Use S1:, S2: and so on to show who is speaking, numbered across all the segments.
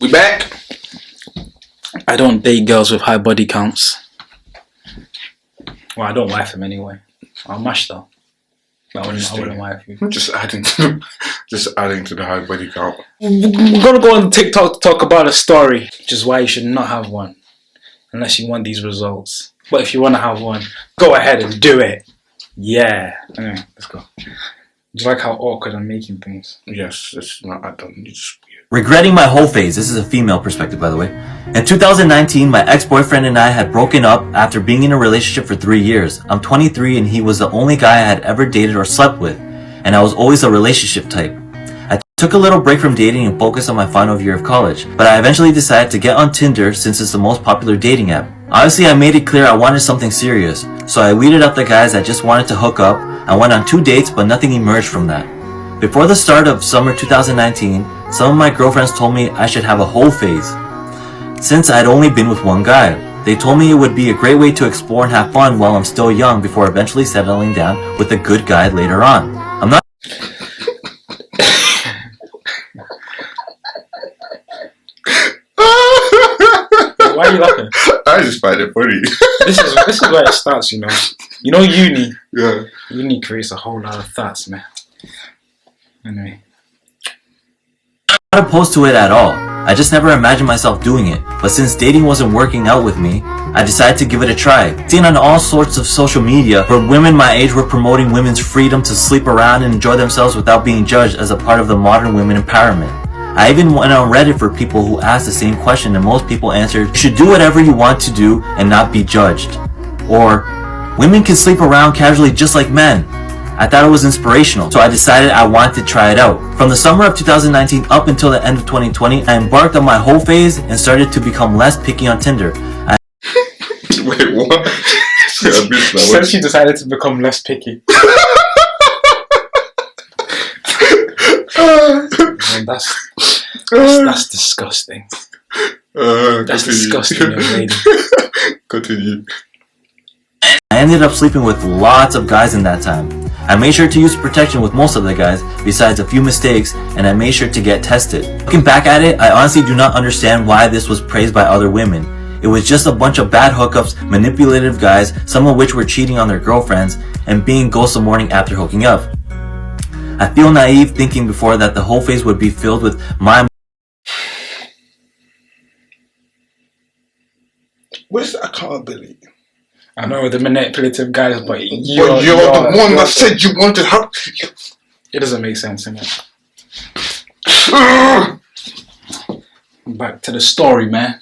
S1: We back. I don't date girls with high body counts. Well, I don't wife them anyway. I'll mash though. I wouldn't wife you.
S2: Just adding to the high body count.
S1: We're gonna go on TikTok to talk about a story, which is why you should not have one unless you want these results. But if you want to have one, go ahead and do it. Yeah. Anyway, let's go. Do you like how awkward I'm making things?
S2: Yes, it's not. I don't. You just weird.
S3: Regretting my whole phase. This is a female perspective, by the way. In 2019, my ex-boyfriend and I had broken up after being in a relationship for 3 years. I'm 23 and he was the only guy I had ever dated or slept with, and I was always a relationship type. I took a little break from dating and focused on my final year of college, but I eventually decided to get on Tinder since it's the most popular dating app. Obviously, I made it clear I wanted something serious, so I weeded out the guys that just wanted to hook up. I went on 2 dates, but nothing emerged from that. Before the start of summer 2019, some of my girlfriends told me I should have a whole phase, since I'd only been with one guy. They told me it would be a great way to explore and have fun while I'm still young before eventually settling down with a good guy later on. I'm not
S1: Why are you laughing?
S2: I just find it funny.
S1: This is where it starts, you know. You know, uni.
S2: Yeah.
S1: Uni creates a whole lot of thoughts, man. Anyway.
S3: not opposed to it at all. I just never imagined myself doing it, but since dating wasn't working out with me, I decided to give it a try. Seen on all sorts of social media where women my age were promoting women's freedom to sleep around and enjoy themselves without being judged as a part of the modern women empowerment. I even went on Reddit for people who asked the same question, and most people answered, you should do whatever you want to do and not be judged. Or, women can sleep around casually just like men. I thought it was inspirational, so I decided I wanted to try it out. From the summer of 2019 up until the end of 2020, I embarked on my whole phase and started to become less picky on Tinder.
S2: Wait, what?
S1: Since she decided to become less picky. Man, that's disgusting. That's disgusting, young lady.
S2: Continue.
S3: I ended up sleeping with lots of guys in that time. I made sure to use protection with most of the guys, besides a few mistakes, and I made sure to get tested. Looking back at it, I honestly do not understand why this was praised by other women. It was just a bunch of bad hookups, manipulative guys, some of which were cheating on their girlfriends, and being ghosts the morning after hooking up. I feel naive thinking before that the whole phase would be filled with my...
S2: Where's the accountability?
S1: I know the manipulative guys, but you're
S2: the one that said you wanted her.
S1: It doesn't make sense, innit? Back to the story, man.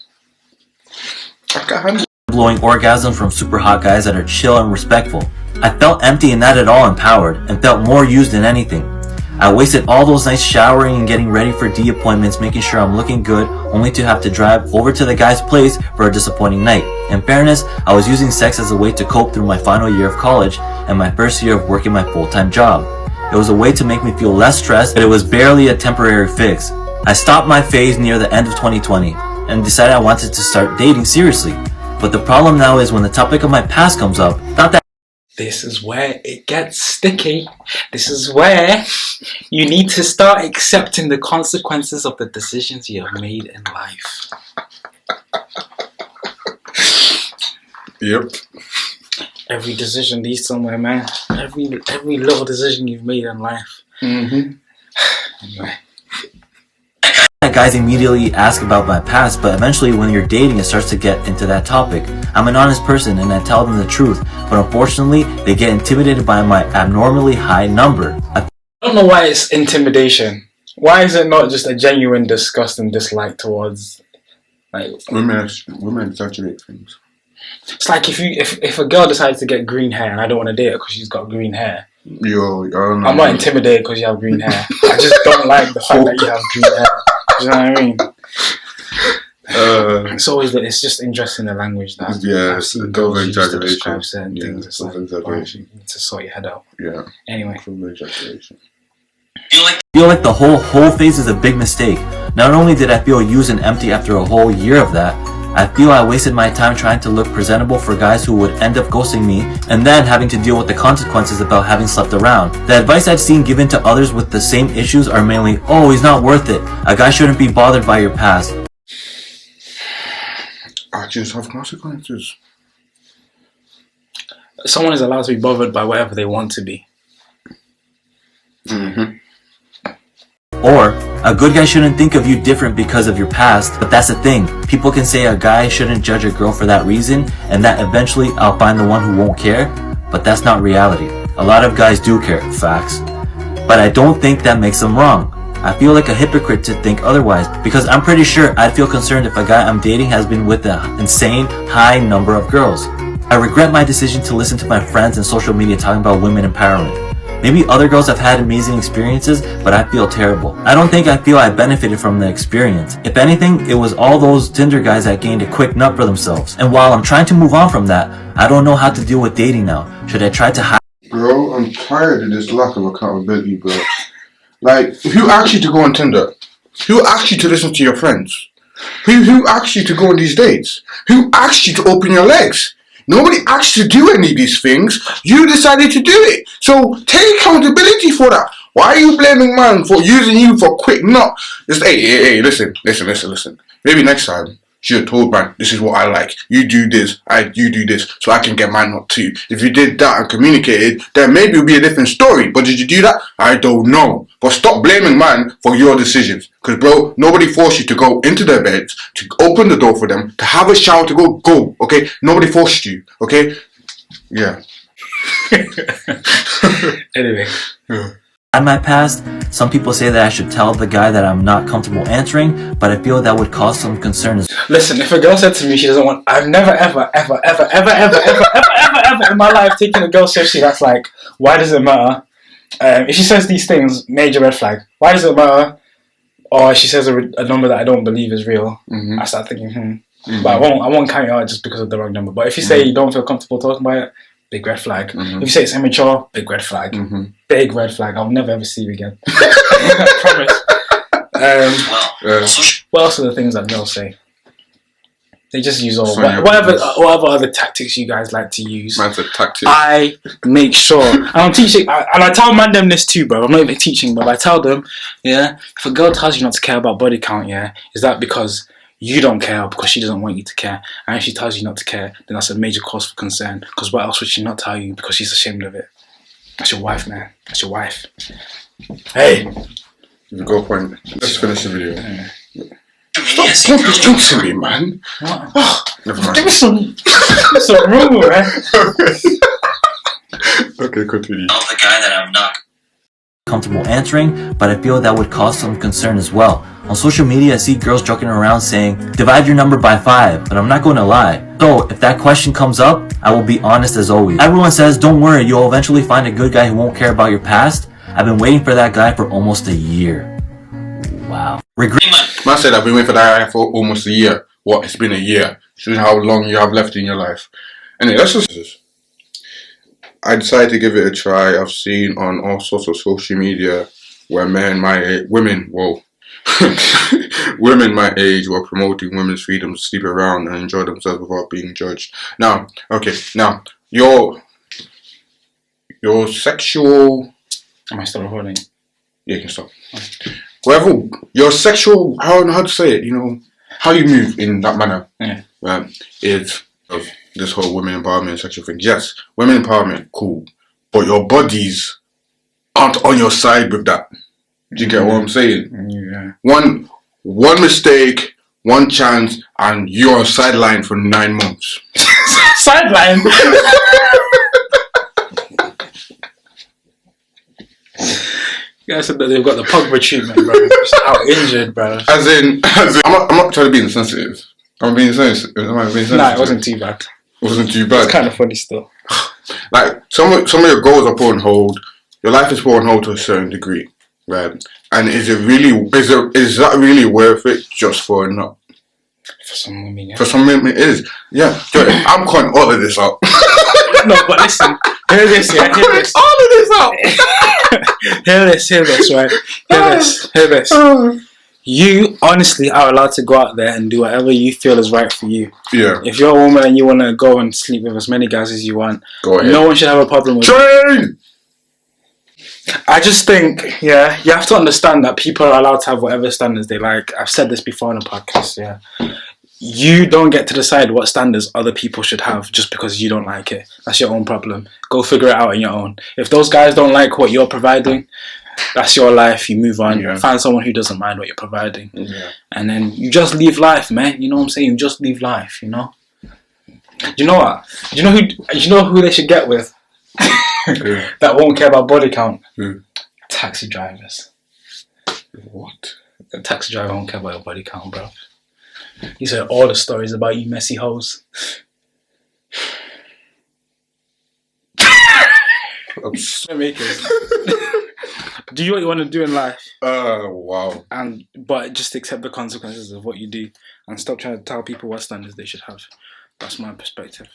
S2: I can't handle
S3: blowing orgasms from super hot guys that are chill and respectful. I felt empty and not at all empowered, and felt more used than anything. I wasted all those nights showering and getting ready for D appointments, making sure I'm looking good, only to have to drive over to the guy's place for a disappointing night. In fairness, I was using sex as a way to cope through my final year of college and my first year of working my full-time job. It was a way to make me feel less stressed, but it was barely a temporary fix. I stopped my phase near the end of 2020 and decided I wanted to start dating seriously. But the problem now is when the topic of my past comes up, not that
S1: This is where it gets sticky. This is where you need to start accepting the consequences of the decisions you have made in life.
S2: Yep.
S1: Every decision leads somewhere, man. Every little decision you've made in life.
S2: Mm-hmm.
S1: Anyway.
S3: guys immediately ask about my past, but eventually when you're dating it starts to get into that topic. I'm an honest person and I tell them the truth, but unfortunately they get intimidated by my abnormally high number.
S1: I don't know why it's intimidation. Why is it not just a genuine disgust and dislike towards, like,
S2: women exaggerate things.
S1: It's like if a girl decides to get green hair and I don't want to date her because she's got green hair. I'm not intimidated because you have green hair. I just don't like the fact that you have green hair. Do you know what I mean? It's just interesting the language that I've seen girls use to describe certain things. It's like, you need to sort your head out.
S2: Yeah.
S1: Anyway.
S3: Exaggeration. I feel like the whole phase is a big mistake. Not only did I feel used and empty after a whole year of that, I feel I wasted my time trying to look presentable for guys who would end up ghosting me and then having to deal with the consequences about having slept around. The advice I've seen given to others with the same issues are mainly, oh, he's not worth it. A guy shouldn't be bothered by your past.
S2: Actions have consequences.
S1: Someone is allowed to be bothered by whatever they want to be.
S2: Mm-hmm.
S3: Or, a good guy shouldn't think of you different because of your past, but that's the thing. People can say a guy shouldn't judge a girl for that reason, and that eventually I'll find the one who won't care, but that's not reality. A lot of guys do care, facts. But I don't think that makes them wrong. I feel like a hypocrite to think otherwise, because I'm pretty sure I'd feel concerned if a guy I'm dating has been with an insane high number of girls. I regret my decision to listen to my friends and social media talking about women empowerment. Maybe other girls have had amazing experiences, but I feel terrible. I don't think I feel I benefited from the experience. If anything, it was all those Tinder guys that gained a quick nut for themselves. And while I'm trying to move on from that, I don't know how to deal with dating now. Should I try to hide?
S2: Bro, I'm tired of this lack of accountability, bro. Like, who asked you to go on Tinder? Who asked you to listen to your friends? Who asked you to go on these dates? Who asked you to open your legs? Nobody asked you to do any of these things. You decided to do it. So take accountability for that. Why are you blaming man for using you for quick nut? Just hey, listen. Maybe next time you should have told man, this is what I like. You do this, you do this, so I can get my nut too. If you did that and communicated, then maybe it would be a different story. But did you do that? I don't know. But stop blaming man for your decisions. Because bro, nobody forced you to go into their beds, to open the door for them, to have a shower, to go, okay? Nobody forced you, okay? Yeah.
S1: Anyway.
S3: In my past, some people say that I should tell the guy that I'm not comfortable answering, but I feel that would cause some concern.
S1: Listen, if a girl said to me she doesn't want, I've never ever in my life taken a girl seriously, that's like, why does it matter? If she says these things, major red flag. Why does it matter? Or she says a number that I don't believe is real. I start thinking,
S2: Mm-hmm.
S1: But I won't carry out just because of the wrong number. But if you say you don't feel comfortable talking about it, big red flag. If you say it's immature, big red flag. Big red flag. I'll never ever see you again. I promise. What else are the things that girls say? They just use whatever other tactics you guys like to use.
S2: Man's a tactic.
S1: I make sure, and I'm teaching, and I tell man them this too, bro. I'm not even teaching, but I tell them, yeah, if a girl tells you not to care about body count, yeah, is that because you don't care or because she doesn't want you to care? And if she tells you not to care, then that's a major cause for concern. Because what else would she not tell you because she's ashamed of it? That's your wife, man. That's your wife. Hey,
S2: Go point. Let's finish the video. Stop pumping me, man. Never mind.
S1: Give me some room, man.
S2: Okay, continue.
S3: I'm the guy that I'm not comfortable answering, but I feel that would cause some concern as well. On social media, I see girls joking around saying, divide your number by 5, but I'm not going to lie. So, if that question comes up, I will be honest as always. Everyone says, don't worry, you'll eventually find a good guy who won't care about your past. I've been waiting for that guy for almost a year. Wow.
S2: Man said I've been waiting for that guy for almost a year. What? It's been a year. Shows how long you have left in your life. Anyway, let's just... I decided to give it a try. I've seen on all sorts of social media where women my age were promoting women's freedom to sleep around and enjoy themselves without being judged. Now, your sexual...
S1: Am I still recording?
S2: Yeah, you can stop. Whatever, your sexual, how to say it, how you move in that manner, is of this whole women empowerment sexual thing. Yes, women empowerment, cool, but your bodies aren't on your side with that. Do you get what I'm saying?
S1: Yeah.
S2: One mistake, one chance, and you're sidelined for 9 months.
S1: Sideline? You guys said that they've got the Pogba treatment, bro. Just out injured, bro.
S2: As in, I'm not trying to be insensitive. I'm being sensitive.
S1: Nah, it wasn't too bad.
S2: It wasn't too bad.
S1: It's kind of funny still.
S2: Like, some of your goals are put on hold. Your life is put on hold to a certain degree, right? And is that really worth it just for a nut?
S1: For some women, yeah.
S2: For some women, it is. Yeah, I'm calling all of this out.
S1: No, but listen. Hear this, yeah. Hear this.
S2: All of this out.
S1: Hear this, right? Hear this. You honestly are allowed to go out there and do whatever you feel is right for you. Yeah. If you're a woman and you want to go and sleep with as many guys as you want, go ahead. No one should have a problem with it. I just think, you have to understand that people are allowed to have whatever standards they like. I've said this before on a podcast, you don't get to decide what standards other people should have just because you don't like it. That's your own problem. Go figure it out on your own. If those guys don't like what you're providing, that's your life. You move on.
S2: Yeah.
S1: Find someone who doesn't mind what you're providing.
S2: Yeah.
S1: And then you just live life, man. You know what I'm saying? You just live life, you know? You know what? You know who they should get with? That won't care about body count?
S2: Who?
S1: Taxi drivers.
S2: What?
S1: A taxi driver won't care about your body count, bro. He said all the stories about you messy hoes. Make it. Do what you want to do in life,
S2: Wow.
S1: but just accept the consequences of what you do and stop trying to tell people what standards they should have. That's my perspective.